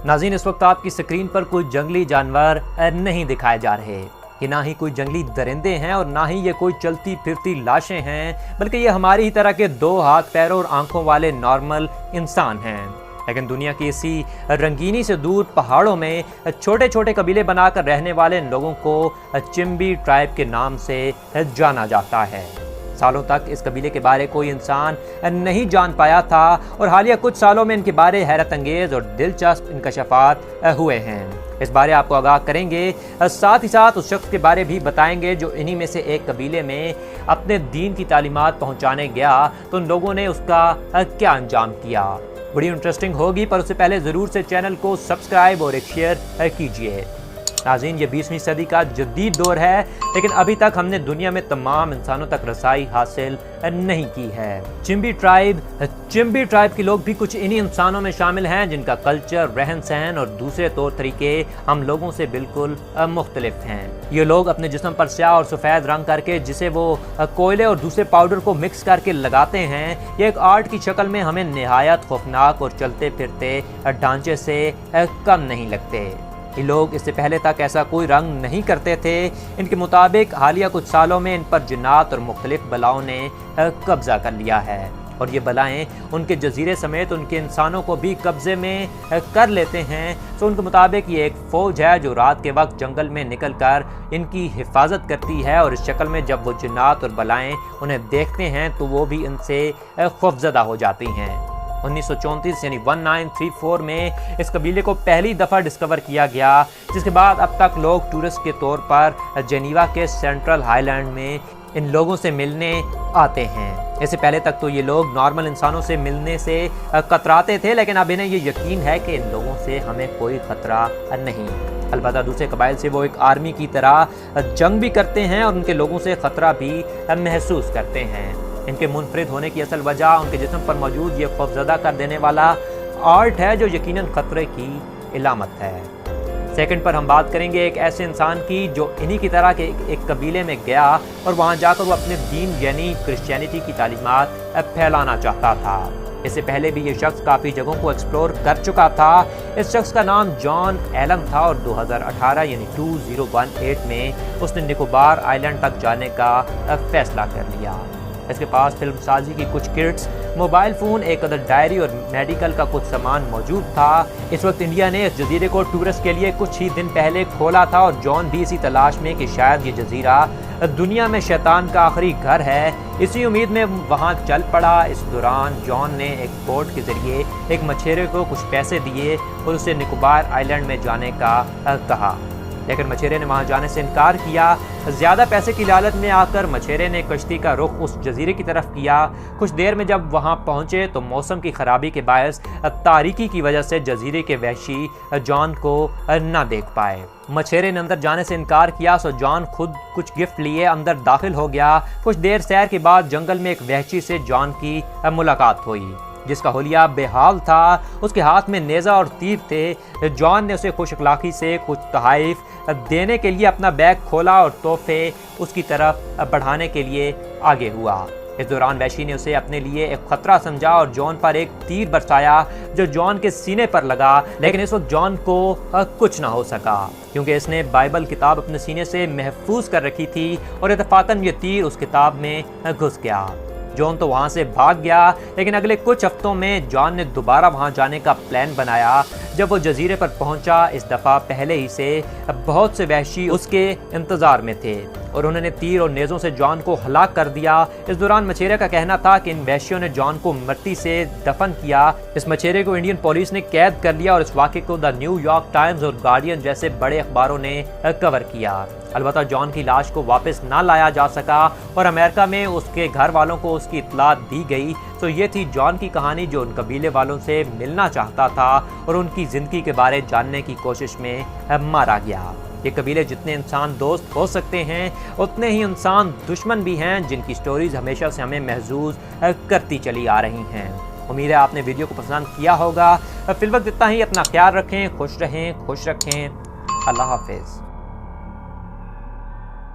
नाज़रीन, इस वक्त आपकी स्क्रीन पर कोई जंगली जानवर नहीं दिखाए जा रहे। ये ना ही कोई जंगली दरिंदे हैं और ना ही ये कोई चलती फिरती लाशें हैं, बल्कि ये हमारी ही तरह के 2 हाथ, पैरों और आंखों वाले नॉर्मल इंसान हैं। लेकिन दुनिया की इसी रंगीनी से दूर पहाड़ों में छोटे छोटे कबीले बनाकर रहने वाले इन लोगों को चिम्बी ट्राइब के नाम से जाना जाता है। सालों तक इस कबीले के बारे कोई इंसान नहीं जान पाया था और हालिया कुछ सालों में इनके बारे हैरत अंगेज और दिलचस्प इंकशाफात हुए हैं। इस बारे आपको आगाह करेंगे, साथ ही साथ उस शख्स के बारे भी बताएंगे जो इन्हीं में से एक कबीले में अपने दीन की तालीमात पहुंचाने गया तो उन लोगों ने उसका क्या अंजाम किया। बड़ी इंटरेस्टिंग होगी, पर उससे पहले ज़रूर से चैनल को सब्सक्राइब और एक शेयर कीजिए। नाज़रीन, ये 20वीं सदी का जदीद दौर है, लेकिन अभी तक हमने दुनिया में तमाम इंसानों तक रसाई हासिल नहीं की है। चिम्बी ट्राइब के लोग भी कुछ इन्हीं इंसानों में शामिल हैं जिनका कल्चर, रहन सहन और दूसरे तौर तरीके हम लोगों से बिल्कुल मुख्तलिफ हैं। ये लोग अपने जिस्म पर स्याह और सफ़ेद रंग करके, जिसे वो कोयले और दूसरे पाउडर को मिक्स करके लगाते हैं, ये एक आर्ट की शक्ल में हमें निहायत खौफनाक और चलते फिरते ढांचे से कम नहीं लगते। ये लोग इससे पहले तक ऐसा कोई रंग नहीं करते थे। इनके मुताबिक हालिया कुछ सालों में इन पर जिन्नात और मुख्तलिफ बलाओं ने कब्जा कर लिया है और ये बलाएं उनके जजीरे समेत उनके इंसानों को भी कब्जे में कर लेते हैं। तो उनके मुताबिक ये एक फ़ौज है जो रात के वक्त जंगल में निकल कर इनकी हिफाजत करती है और इस शक्ल में जब वो जिन्नात और बलाएं उन्हें देखते हैं तो वो भी इनसे खौफजदा हो जाती हैं। 1934 यानी 1934 में इस कबीले को पहली दफ़ा डिस्कवर किया गया, जिसके बाद अब तक लोग टूरिस्ट के तौर पर जेनीवा के सेंट्रल हाईलैंड में इन लोगों से मिलने आते हैं। इससे पहले तक तो ये लोग नॉर्मल इंसानों से मिलने से कतराते थे, लेकिन अब इन्हें ये यकीन है कि इन लोगों से हमें कोई ख़तरा नहीं। अलबत्ता दूसरे कबाइल से वो एक आर्मी की तरह जंग भी करते हैं और उनके लोगों से ख़तरा भी महसूस करते हैं। इनके मुनफरिद होने की असल वजह उनके जिस्म पर मौजूद ये खौफजदा कर देने वाला आर्ट है जो यकीनन खतरे की इलामत है। सेकंड पर हम बात करेंगे एक ऐसे इंसान की जो इन्हीं की तरह के एक कबीले में गया और वहाँ जाकर वो अपने दीन यानी क्रिश्चियनिटी की तालीमात फैलाना चाहता था। इससे पहले भी ये शख्स काफ़ी जगहों को एक्सप्लोर कर चुका था। इस शख्स का नाम जॉन एलन था और 2018 यानी 2018 में उसने निकोबार आइलैंड तक जाने का फैसला कर लिया। इसके पास फिल्म साजी की कुछ किट्स, मोबाइल फ़ोन, एक अदर डायरी और मेडिकल का कुछ सामान मौजूद था। इस वक्त इंडिया ने इस जजीरे को टूरिस्ट के लिए कुछ ही दिन पहले खोला था और जॉन भी इसी तलाश में कि शायद ये जजीरा दुनिया में शैतान का आखिरी घर है, इसी उम्मीद में वहाँ चल पड़ा। इस दौरान जॉन ने एक बोट के ज़रिए एक मछेरे को कुछ पैसे दिए और उसे निकोबार आइलैंड में जाने का कहा, लेकिन मछेरे ने वहाँ जाने से इनकार किया। ज़्यादा पैसे की लालच में आकर मछेरे ने कश्ती का रुख उस जजीरे की तरफ किया। कुछ देर में जब वहाँ पहुँचे तो मौसम की ख़राबी के बायस तारीकी की वजह से जजीरे के वहशी जॉन को न देख पाए। मछेरे ने अंदर जाने से इनकार किया, सो जॉन खुद कुछ गिफ्ट लिए अंदर दाखिल हो गया। कुछ देर सैर के बाद जंगल में एक वहशी से जॉन की मुलाकात हुई जिसका हुलिया बेहाल था। उसके हाथ में नेज़ा और तीर थे। जॉन ने उसे खुश अखलाकी से कुछ तोहफ़े देने के लिए अपना बैग खोला और तोहफे उसकी तरफ बढ़ाने के लिए आगे हुआ। इस दौरान वैशी ने उसे अपने लिए एक खतरा समझा और जॉन पर एक तीर बरसाया जो जॉन के सीने पर लगा, लेकिन इस वक्त जॉन को कुछ ना हो सका क्योंकि इसने बाइबल किताब अपने सीने से महफूज कर रखी थी और इत्तफाकन ये तीर उस किताब में घुस गया। जॉन तो वहाँ से भाग गया, लेकिन अगले कुछ हफ्तों में जॉन ने दोबारा वहाँ जाने का प्लान बनाया। जब वो जजीरे पर पहुँचा, इस दफ़ा पहले ही से बहुत से वहशी उसके इंतज़ार में थे और उन्होंने तीर और नेज़ों से जॉन को हलाक कर दिया। इस दौरान मछेरे का कहना था कि इन वहशियों ने जॉन को मिट्टी से दफन किया। इस मछेरे को इंडियन पुलिस ने कैद कर लिया और इस वाक़े को द न्यू यॉर्क टाइम्स और गार्डियन जैसे बड़े अखबारों ने कवर किया। अलबत्ता जॉन की लाश को वापस ना लाया जा सका और अमेरिका में उसके घर वालों को उसकी इत्तला दी गई। तो ये थी जॉन की कहानी जो उन कबीले वालों से मिलना चाहता था और उनकी ज़िंदगी के बारे जानने की कोशिश में मारा गया। ये कबीले जितने इंसान दोस्त हो सकते हैं उतने ही इंसान दुश्मन भी हैं जिनकी स्टोरीज हमेशा से हमें महसूस करती चली आ रही हैं। उम्मीद है आपने वीडियो को पसंद किया होगा। फिलहाल इतना ही, अपना ख्याल रखें, खुश रहें, खुश रखें। अल्लाह हाफिज़।